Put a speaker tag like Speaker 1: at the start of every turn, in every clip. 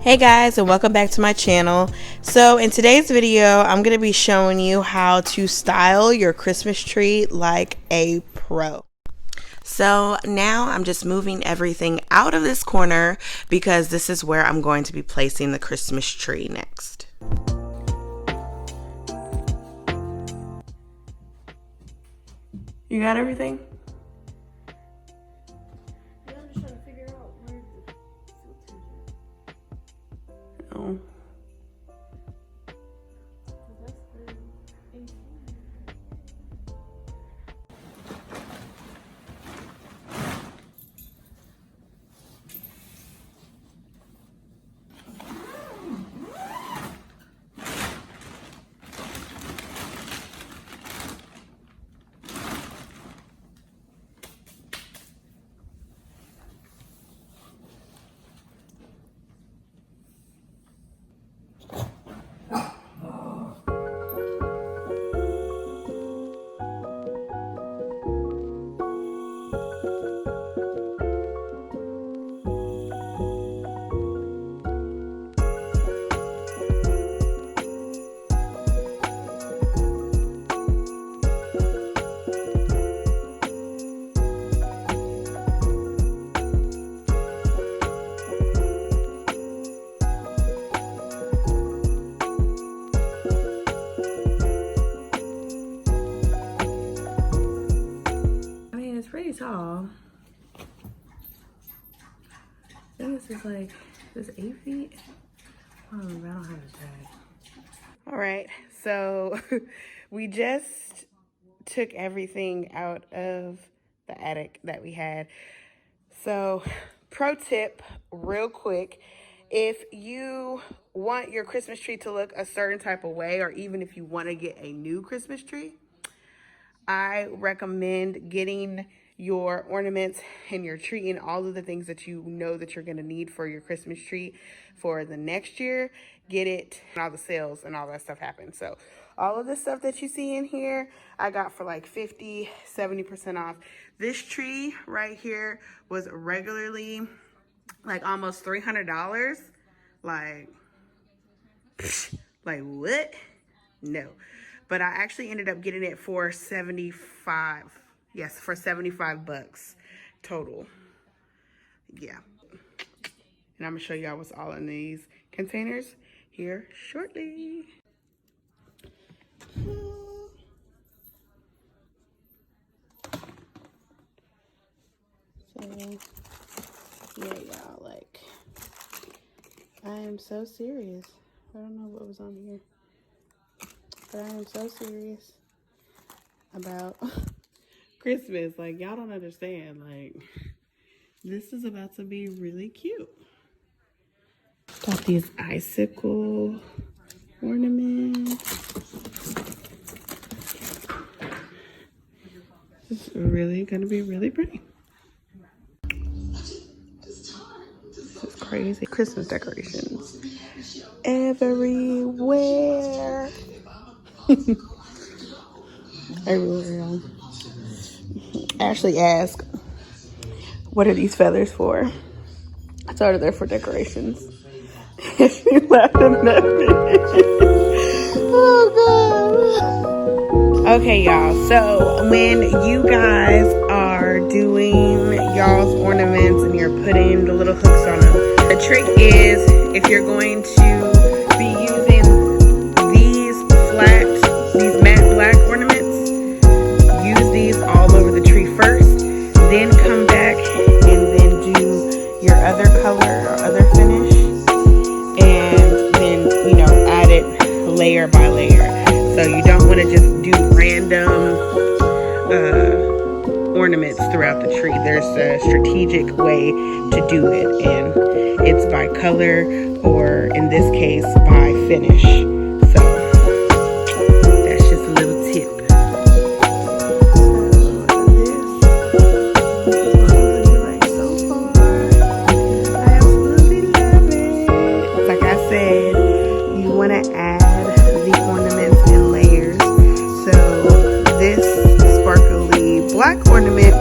Speaker 1: Hey guys, and welcome back to my channel. So in today's video I'm going to be showing you how to style your Christmas tree like a pro. So now I'm just moving everything out of this corner because this is where I'm going to be placing the Christmas tree next. You got everything? Oh. Pretty tall. I think this is like, this 8 feet? Oh, I don't have a tag. All right, so we just took everything out of the attic that we had. So pro tip, real quick, if you want your Christmas tree to look a certain type of way, or even if you want to get a new Christmas tree, I recommend getting your ornaments and your tree and all of the things that you know that you're going to need for your Christmas tree for the next year. Get it, and all the sales and all that stuff happens. So all of the stuff that you see in here, I got for like 50-70% off. This tree right here was regularly like almost $300. Like what? No. But I actually ended up getting it for 75. Yes, for 75 bucks total. Yeah. And I'm gonna show y'all what's all in these containers here shortly. So, yeah, y'all, like, I am so serious. I don't know what was on here. But I am so serious about Christmas. Like, y'all don't understand. Like, this is about to be really cute. Got these icicle ornaments. This is really gonna be really pretty. This is crazy. Christmas decorations everywhere. Everywhere. Ashley asked, what are these feathers for? I told her they're for decorations. She laughing at me. Oh, God. Okay, y'all. So when you guys are doing y'all's ornaments and you're putting the little hooks on them, the trick is, if you're going to be using these matte black ornaments, use these all over the tree first, then come back and then do your other color or other finish, and then, you know, add it layer by layer. So you don't want to just do random ornaments throughout the tree. There's a strategic way to do it, and it's by color, or in this case by finish. So that's just a little tip. Black ornament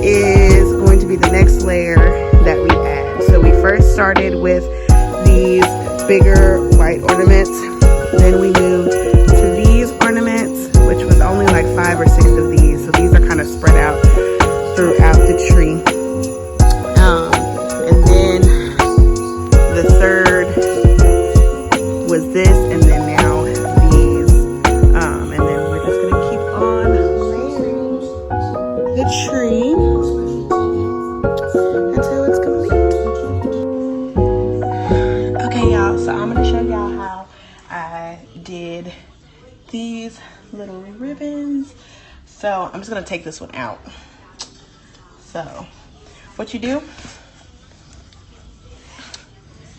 Speaker 1: is going to be the next layer that we add. So we first started with these bigger white ornaments. Then we moved to these ornaments, which was only like 5 or 6 of these. So these are kind of spread out throughout the tree. And then the third was this, and then now these. And then we're just gonna keep on layering the tree until it's complete. Okay, y'all, so I'm gonna show y'all how I did these little ribbons. So I'm just gonna take this one out. So what you do,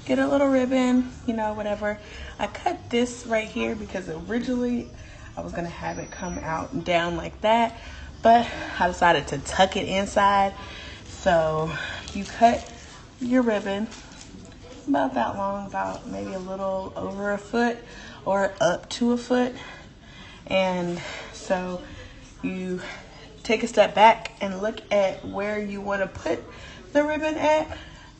Speaker 1: get a little ribbon, you know, whatever. I cut this right here because originally I was gonna have it come out and down like that, but I decided to tuck it inside. So you cut your ribbon about that long, about maybe a little over 1 foot or up to 1 foot. And so you take a step back and look at where you want to put the ribbon at.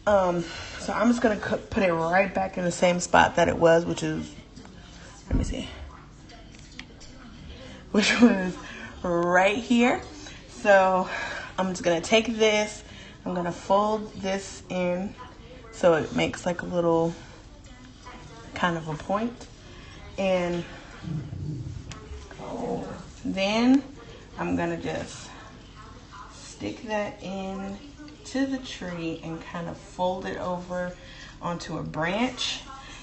Speaker 1: So I'm just gonna put it right back in the same spot that it was, which is, let me see, which was right here. So I'm just gonna take this, I'm gonna fold this in so it makes like a little kind of a point, and then I'm gonna just stick that in to the tree and kind of fold it over onto a branch.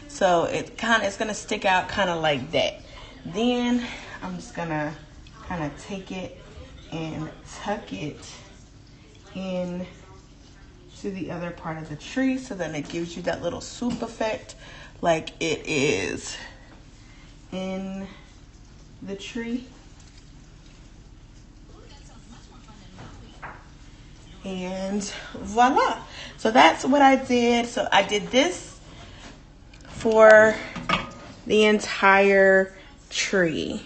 Speaker 1: So it's gonna stick out kind of like that. Then I'm just gonna kind of take it and tuck it in to the other part of the tree, so then it gives you that little swoop effect like it is in the tree. And voila. So that's what I did. So I did this for the entire tree.